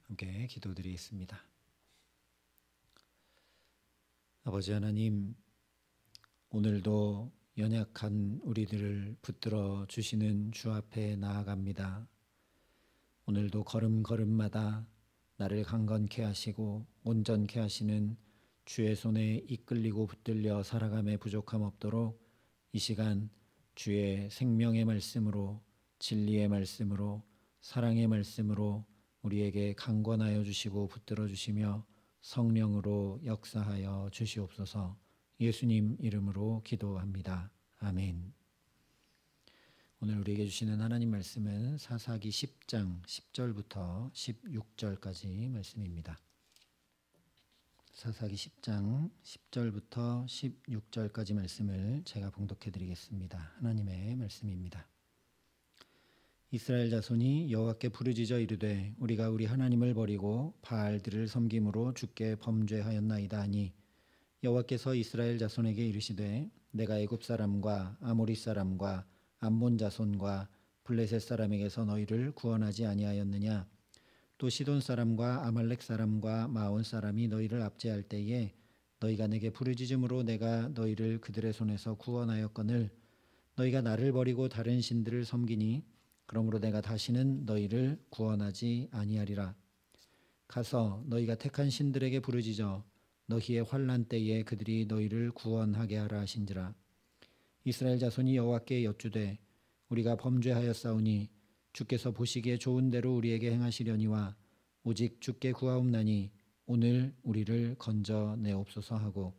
함께 기도드리겠습니다. 아버지 하나님, 오늘도 연약한 우리들을 붙들어 주시는 주 앞에 나아갑니다. 오늘도 걸음걸음마다 나를 강건케 하시고 온전케 하시는 주의 손에 이끌리고 붙들려 살아감에 부족함 없도록 이 시간 주의 생명의 말씀으로, 진리의 말씀으로, 사랑의 말씀으로 우리에게 강권하여 주시고 붙들어 주시며 성령으로 역사하여 주시옵소서. 예수님 이름으로 기도합니다. 아멘. 오늘 우리에게 주시는 하나님 말씀은 사사기 10장 10절부터 16절까지 말씀입니다. 사사기 10장 10절부터 16절까지 말씀을 제가 봉독해 드리겠습니다. 하나님의 말씀입니다. 이스라엘 자손이 여호와께 부르짖어 이르되 우리가 우리 하나님을 버리고 바알들을 섬김으로 주께 범죄하였나이다 하니 여호와께서 이스라엘 자손에게 이르시되 내가 애굽 사람과 아모리 사람과 암몬 자손과 블레셋 사람에게서 너희를 구원하지 아니하였느냐. 또 시돈 사람과 아말렉 사람과 마온 사람이 너희를 압제할 때에 너희가 내게 부르짖음으로 내가 너희를 그들의 손에서 구원하였거늘 너희가 나를 버리고 다른 신들을 섬기니 그러므로 내가 다시는 너희를 구원하지 아니하리라. 가서 너희가 택한 신들에게 부르짖어 너희의 환난 때에 그들이 너희를 구원하게 하라 하신지라. 이스라엘 자손이 여호와께 여쭈되 우리가 범죄하였사오니 주께서 보시기에 좋은 대로 우리에게 행하시려니와 오직 주께 구하옵나니 오늘 우리를 건져내옵소서 하고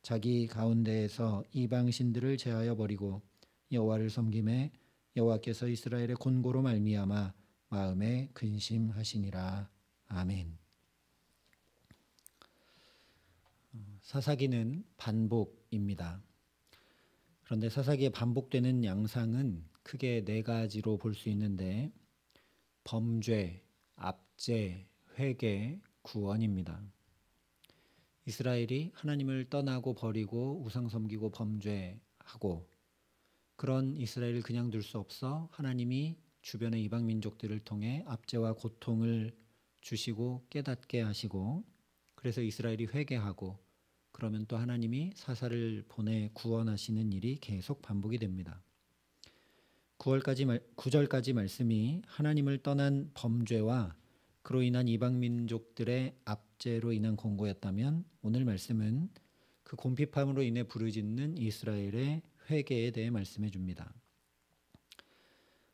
자기 가운데에서 이방 신들을 제하여 버리고 여호와를 섬김에 여호와께서 이스라엘의 곤고로 말미암아 마음에 근심하시니라. 아멘. 사사기는 반복입니다. 그런데 사사기에 반복되는 양상은 크게 네 가지로 볼 수 있는데 범죄, 압제, 회개, 구원입니다. 이스라엘이 하나님을 떠나고 버리고 우상 섬기고 범죄하고 그런 이스라엘을 그냥 둘 수 없어 하나님이 주변의 이방 민족들을 통해 압제와 고통을 주시고 깨닫게 하시고 그래서 이스라엘이 회개하고 그러면 또 하나님이 사사를 보내 구원하시는 일이 계속 반복이 됩니다. 9절까지 말씀이 하나님을 떠난 범죄와 그로 인한 이방 민족들의 압제로 인한 공고였다면 오늘 말씀은 그 곰핍함으로 인해 부르짖는 이스라엘의 회개에 대해 말씀해 줍니다.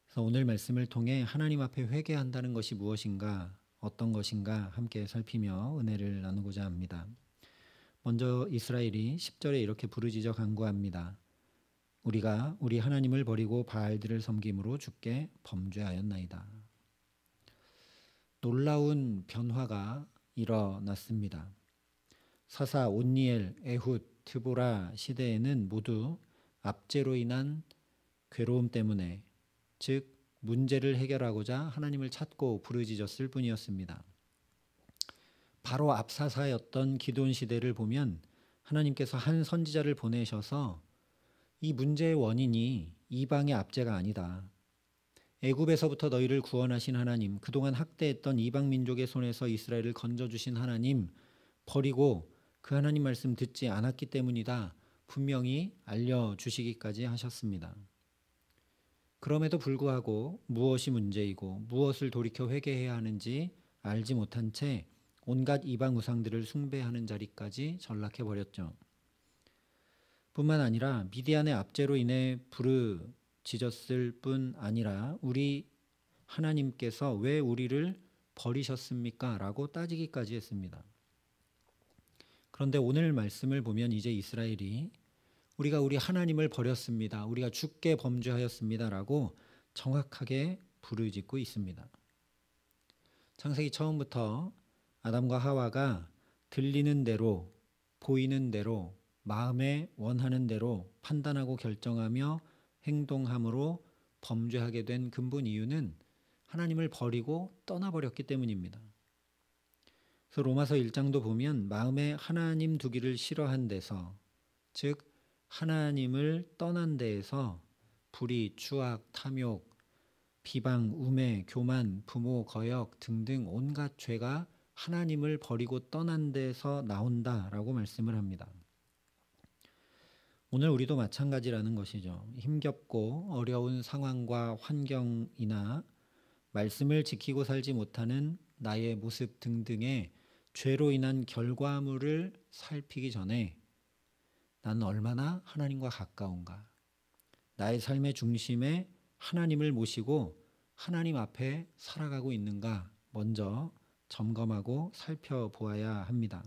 그래서 오늘 말씀을 통해 하나님 앞에 회개한다는 것이 무엇인가, 어떤 것인가 함께 살피며 은혜를 나누고자 합니다. 먼저 이스라엘이 10절에 이렇게 부르짖어 간구합니다. 우리가 우리 하나님을 버리고 바알들을 섬김으로 주께 범죄하였나이다. 놀라운 변화가 일어났습니다. 사사, 온니엘, 에훗, 드보라 시대에는 모두 압제로 인한 괴로움 때문에 즉 문제를 해결하고자 하나님을 찾고 부르짖었을 뿐이었습니다. 바로 앞사사였던 기드온 시대를 보면 하나님께서 한 선지자를 보내셔서 이 문제의 원인이 이방의 압제가 아니다. 애굽에서부터 너희를 구원하신 하나님, 그동안 학대했던 이방 민족의 손에서 이스라엘을 건져주신 하나님 버리고 그 하나님 말씀 듣지 않았기 때문이다. 분명히 알려주시기까지 하셨습니다. 그럼에도 불구하고 무엇이 문제이고 무엇을 돌이켜 회개해야 하는지 알지 못한 채 온갖 이방 우상들을 숭배하는 자리까지 전락해버렸죠. 뿐만 아니라 미디안의 압제로 인해 부르짖었을 뿐 아니라 우리 하나님께서 왜 우리를 버리셨습니까? 라고 따지기까지 했습니다. 그런데 오늘 말씀을 보면 이제 이스라엘이 우리가 우리 하나님을 버렸습니다. 우리가 주께 범죄하였습니다. 라고 정확하게 부르짖고 있습니다. 창세기 처음부터 아담과 하와가 들리는 대로, 보이는 대로, 마음에 원하는 대로 판단하고 결정하며 행동함으로 범죄하게 된 근본 이유는 하나님을 버리고 떠나버렸기 때문입니다. 그래서 로마서 1장도 보면 마음에 하나님 두기를 싫어한 데서, 즉 하나님을 떠난 데에서 불의, 추악, 탐욕, 비방, 우매, 교만, 부모, 거역 등등 온갖 죄가 하나님을 버리고 떠난 데서 나온다라고 말씀을 합니다. 오늘 우리도 마찬가지라는 것이죠. 힘겹고 어려운 상황과 환경이나 말씀을 지키고 살지 못하는 나의 모습 등등의 죄로 인한 결과물을 살피기 전에 나는 얼마나 하나님과 가까운가, 나의 삶의 중심에 하나님을 모시고 하나님 앞에 살아가고 있는가 먼저 점검하고 살펴보아야 합니다.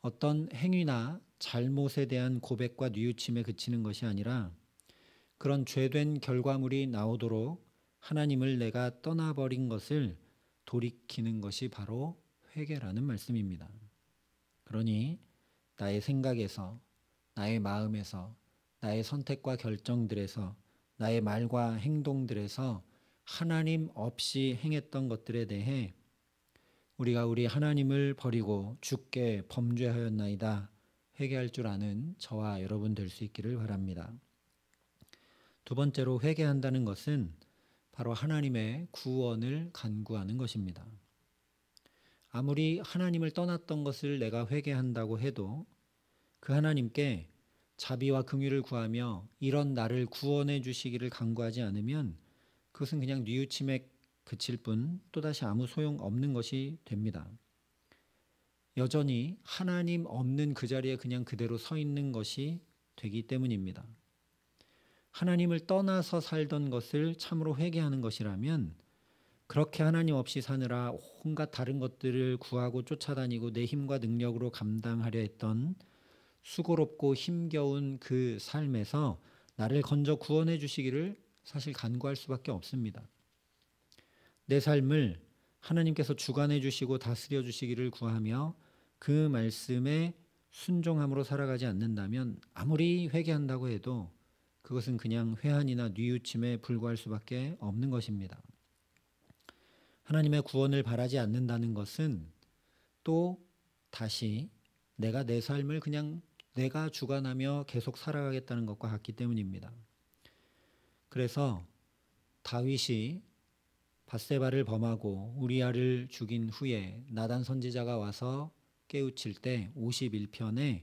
어떤 행위나 잘못에 대한 고백과 뉘우침에 그치는 것이 아니라 그런 죄된 결과물이 나오도록 하나님을 내가 떠나버린 것을 돌이키는 것이 바로 회개라는 말씀입니다. 그러니 나의 생각에서, 나의 마음에서, 나의 선택과 결정들에서, 나의 말과 행동들에서 하나님 없이 행했던 것들에 대해 우리가 우리 하나님을 버리고 주께 범죄하였나이다 회개할 줄 아는 저와 여러분 될 수 있기를 바랍니다. 두 번째로 회개한다는 것은 바로 하나님의 구원을 간구하는 것입니다. 아무리 하나님을 떠났던 것을 내가 회개한다고 해도 그 하나님께 자비와 긍휼을 구하며 이런 나를 구원해 주시기를 간구하지 않으면 그것은 그냥 뉘우침에 그칠 뿐 또다시 아무 소용 없는 것이 됩니다. 여전히 하나님 없는 그 자리에 그냥 그대로 서 있는 것이 되기 때문입니다. 하나님을 떠나서 살던 것을 참으로 회개하는 것이라면 그렇게 하나님 없이 사느라 온갖 다른 것들을 구하고 쫓아다니고 내 힘과 능력으로 감당하려 했던 수고롭고 힘겨운 그 삶에서 나를 건져 구원해 주시기를 사실 간구할 수밖에 없습니다. 내 삶을 하나님께서 주관해 주시고 다스려 주시기를 구하며 그 말씀에 순종함으로 살아가지 않는다면 아무리 회개한다고 해도 그것은 그냥 회한이나 뉘우침에 불과할 수밖에 없는 것입니다. 하나님의 구원을 바라지 않는다는 것은 또 다시 내가 내 삶을 그냥 내가 주관하며 계속 살아가겠다는 것과 같기 때문입니다. 그래서 다윗이 밧세바를 범하고 우리아를 죽인 후에 나단 선지자가 와서 깨우칠 때 51편에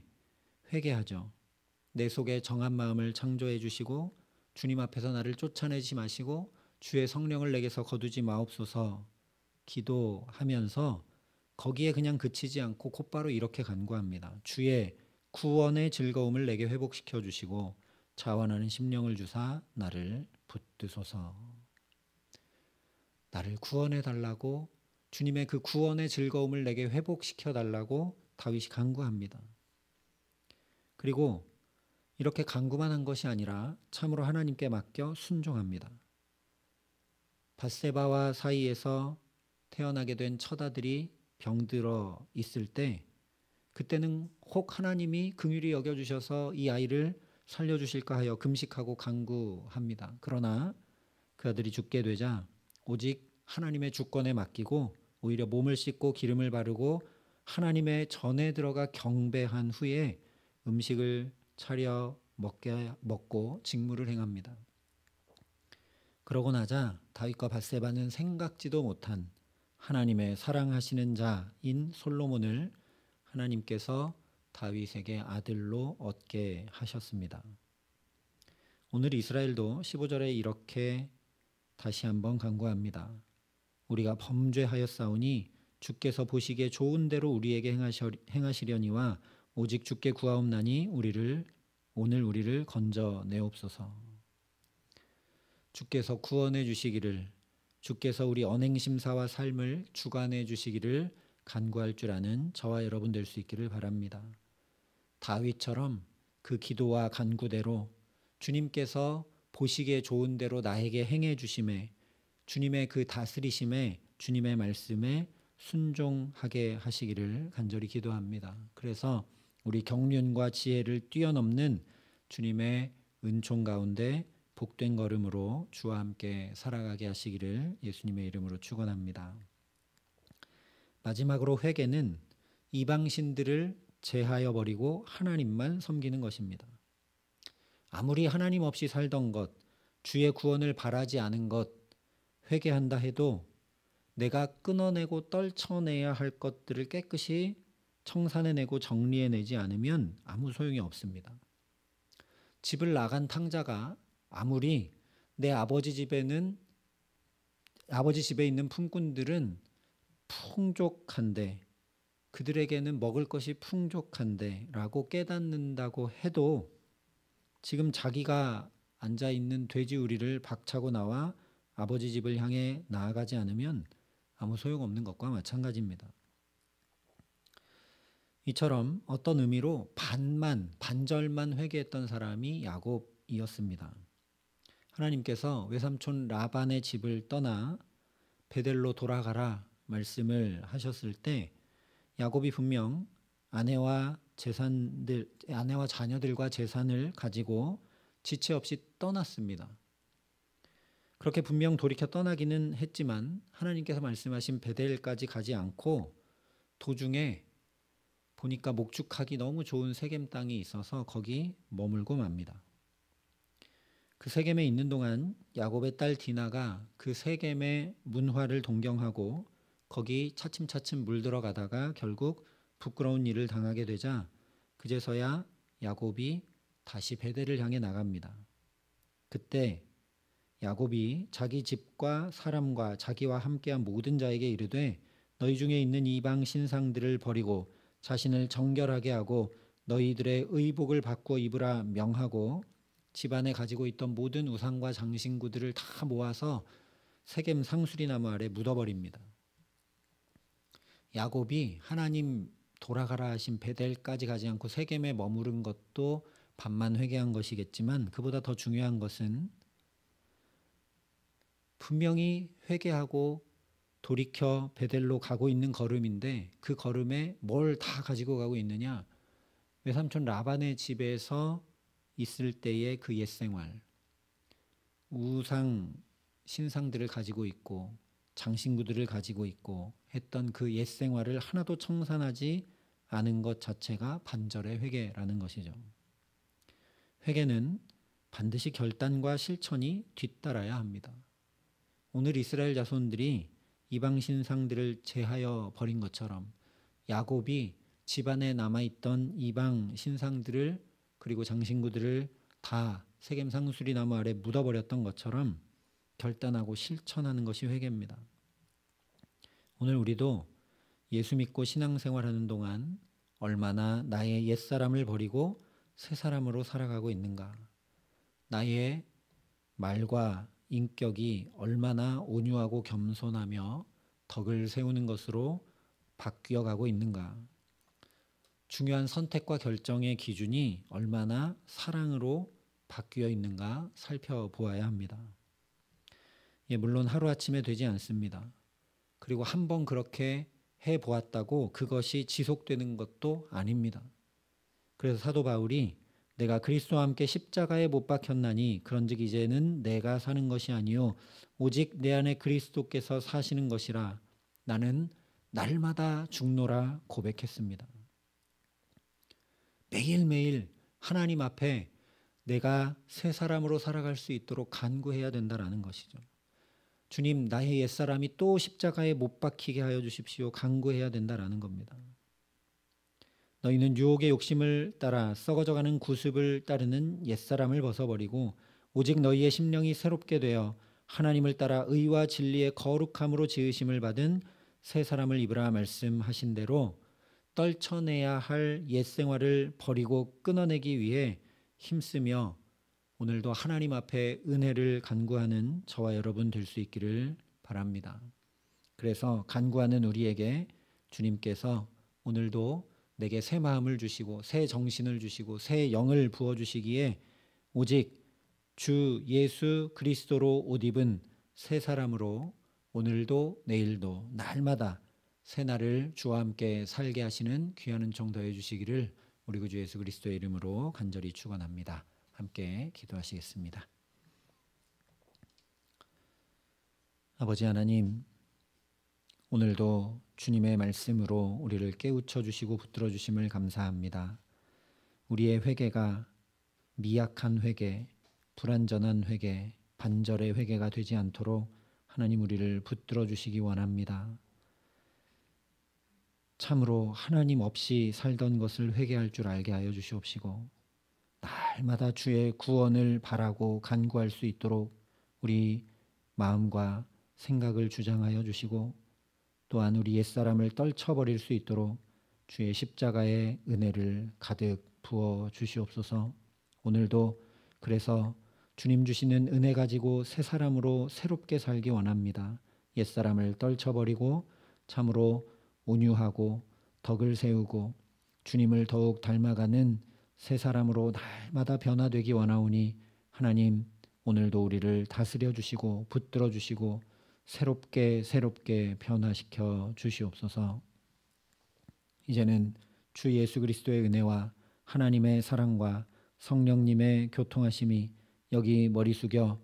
회개하죠. 내 속에 정한 마음을 창조해 주시고 주님 앞에서 나를 쫓아내지 마시고 주의 성령을 내게서 거두지 마옵소서 기도하면서 거기에 그냥 그치지 않고 곧바로 이렇게 간구합니다. 주의 구원의 즐거움을 내게 회복시켜 주시고 자원하는 심령을 주사 나를 붙드소서. 나를 구원해 달라고 주님의 그 구원의 즐거움을 내게 회복시켜 달라고 다윗이 간구합니다. 그리고 이렇게 간구만 한 것이 아니라 참으로 하나님께 맡겨 순종합니다. 밧세바와 사이에서 태어나게 된 첫 아들이 병들어 있을 때 그때는 혹 하나님이 긍휼히 여겨주셔서 이 아이를 살려주실까 하여 금식하고 간구합니다. 그러나 그 아들이 죽게 되자 오직 하나님의 주권에 맡기고 오히려 몸을 씻고 기름을 바르고 하나님의 전에 들어가 경배한 후에 음식을 차려 먹고 직무를 행합니다. 그러고 나자 다윗과 밧세바는 생각지도 못한 하나님의 사랑하시는 자인 솔로몬을 하나님께서 다윗에게 아들로 얻게 하셨습니다. 오늘 이스라엘도 15절에 이렇게 다시 한번 간구합니다. 우리가 범죄하였사오니 주께서 보시기에 좋은 대로 우리에게 행하시려니와 오직 주께 구하옵나니 오늘 우리를 건져내옵소서. 주께서 구원해 주시기를, 주께서 우리 언행심사와 삶을 주관해 주시기를 간구할 줄 아는 저와 여러분 될 수 있기를 바랍니다. 다윗처럼 그 기도와 간구대로 주님께서 보시기에 좋은 대로 나에게 행해 주심에, 주님의 그 다스리심에, 주님의 말씀에 순종하게 하시기를 간절히 기도합니다. 그래서 우리 경륜과 지혜를 뛰어넘는 주님의 은총 가운데 복된 걸음으로 주와 함께 살아가게 하시기를 예수님의 이름으로 축원합니다. 마지막으로 회개는 이방신들을 제하여 버리고 하나님만 섬기는 것입니다. 아무리 하나님 없이 살던 것, 주의 구원을 바라지 않은 것, 회개한다 해도 내가 끊어내고 떨쳐내야 할 것들을 깨끗이 청산해내고 정리해내지 않으면 아무 소용이 없습니다. 집을 나간 탕자가 아무리 내 아버지 집에 있는 품꾼들은 풍족한데, 그들에게는 먹을 것이 풍족한데 라고 깨닫는다고 해도 지금 자기가 앉아있는 돼지우리를 박차고 나와 아버지 집을 향해 나아가지 않으면 아무 소용없는 것과 마찬가지입니다. 이처럼 어떤 의미로 반절만 회개했던 사람이 야곱이었습니다. 하나님께서 외삼촌 라반의 집을 떠나 베델로 돌아가라 말씀을 하셨을 때 야곱이 분명 아내와 자녀들과 재산을 가지고 지체 없이 떠났습니다. 그렇게 분명 돌이켜 떠나기는 했지만 하나님께서 말씀하신 베델까지 가지 않고 도중에 보니까 목축하기 너무 좋은 세겜 땅이 있어서 거기 머물고 맙니다. 그 세겜에 있는 동안 야곱의 딸 디나가 그 세겜의 문화를 동경하고 거기 차츰차츰 물들어가다가 결국 부끄러운 일을 당하게 되자 그제서야 야곱이 다시 베델을 향해 나갑니다. 그때 야곱이 자기 집과 사람과 자기와 함께한 모든 자에게 이르되 너희 중에 있는 이방 신상들을 버리고 자신을 정결하게 하고 너희들의 의복을 바꾸어 입으라 명하고 집안에 가지고 있던 모든 우상과 장신구들을 다 모아서 세겜 상수리나무 아래 묻어버립니다. 야곱이 하나님 돌아가라 하신 베델까지 가지 않고 세겜에 머무른 것도 반만 회개한 것이겠지만 그보다 더 중요한 것은 분명히 회개하고 돌이켜 베델로 가고 있는 걸음인데 그 걸음에 뭘 다 가지고 가고 있느냐? 외삼촌 라반의 집에서 있을 때의 그 옛생활, 우상 신상들을 가지고 있고 장신구들을 가지고 있고 했던 그 옛생활을 하나도 청산하지 않은 것 자체가 반절의 회개라는 것이죠. 회개는 반드시 결단과 실천이 뒤따라야 합니다. 오늘 이스라엘 자손들이 이방 신상들을 제하여 버린 것처럼 야곱이 집안에 남아있던 이방 신상들을 그리고 장신구들을 다 세겜 상수리 나무 아래 묻어버렸던 것처럼 결단하고 실천하는 것이 회개입니다. 오늘 우리도 예수 믿고 신앙생활하는 동안 얼마나 나의 옛사람을 버리고 새 사람으로 살아가고 있는가? 나의 말과 인격이 얼마나 온유하고 겸손하며 덕을 세우는 것으로 바뀌어가고 있는가? 중요한 선택과 결정의 기준이 얼마나 사랑으로 바뀌어 있는가 살펴보아야 합니다. 물론 하루아침에 되지 않습니다. 그리고 한번 그렇게 해보았다고 그것이 지속되는 것도 아닙니다. 그래서 사도 바울이 내가 그리스도와 함께 십자가에 못 박혔나니 그런즉 이제는 내가 사는 것이 아니요 오직 내 안에 그리스도께서 사시는 것이라 나는 날마다 죽노라 고백했습니다. 매일매일 하나님 앞에 내가 새 사람으로 살아갈 수 있도록 간구해야 된다라는 것이죠. 주님, 나의 옛사람이 또 십자가에 못 박히게 하여 주십시오. 간구해야 된다라는 겁니다. 너희는 유혹의 욕심을 따라 썩어져가는 구습을 따르는 옛사람을 벗어버리고 오직 너희의 심령이 새롭게 되어 하나님을 따라 의와 진리의 거룩함으로 지으심을 받은 새 사람을 입으라 말씀하신 대로 떨쳐내야 할 옛생활을 버리고 끊어내기 위해 힘쓰며 오늘도 하나님 앞에 은혜를 간구하는 저와 여러분 될 수 있기를 바랍니다. 그래서 간구하는 우리에게 주님께서 오늘도 내게 새 마음을 주시고 새 정신을 주시고 새 영을 부어주시기에 오직 주 예수 그리스도로 옷 입은 새 사람으로 오늘도 내일도 날마다 새 날을 주와 함께 살게 하시는 귀한 은총 더해 주시기를 우리 구주 예수 그리스도의 이름으로 간절히 축원합니다. 함께 기도하시겠습니다. 아버지 하나님, 오늘도 주님의 말씀으로 우리를 깨우쳐 주시고 붙들어 주심을 감사합니다. 우리의 회개가 미약한 회개, 불완전한 회개, 반절의 회개가 되지 않도록 하나님 우리를 붙들어 주시기 원합니다. 참으로 하나님 없이 살던 것을 회개할 줄 알게 하여 주시옵시고 날마다 주의 구원을 바라고 간구할 수 있도록 우리 마음과 생각을 주장하여 주시고 또한 우리 옛사람을 떨쳐버릴 수 있도록 주의 십자가의 은혜를 가득 부어 주시옵소서. 오늘도 그래서 주님 주시는 은혜 가지고 새 사람으로 새롭게 살기 원합니다. 옛사람을 떨쳐버리고 참으로 온유하고 덕을 세우고 주님을 더욱 닮아가는 새 사람으로 날마다 변화되기 원하오니 하나님 오늘도 우리를 다스려 주시고 붙들어 주시고 새롭게 변화시켜 주시옵소서. 이제는 주 예수 그리스도의 은혜와 하나님의 사랑과 성령님의 교통하심이 여기 머리 숙여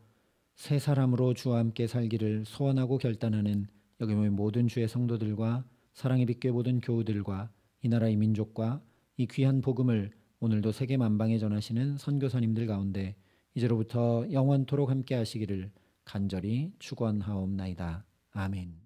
새 사람으로 주와 함께 살기를 소원하고 결단하는 여기 모인 모든 주의 성도들과 사랑의 빛교회 모든 교우들과 이 나라의 민족과 이 귀한 복음을 오늘도 세계 만방에 전하시는 선교사님들 가운데 이제로부터 영원토록 함께 하시기를 간절히 축원하옵나이다. 아멘.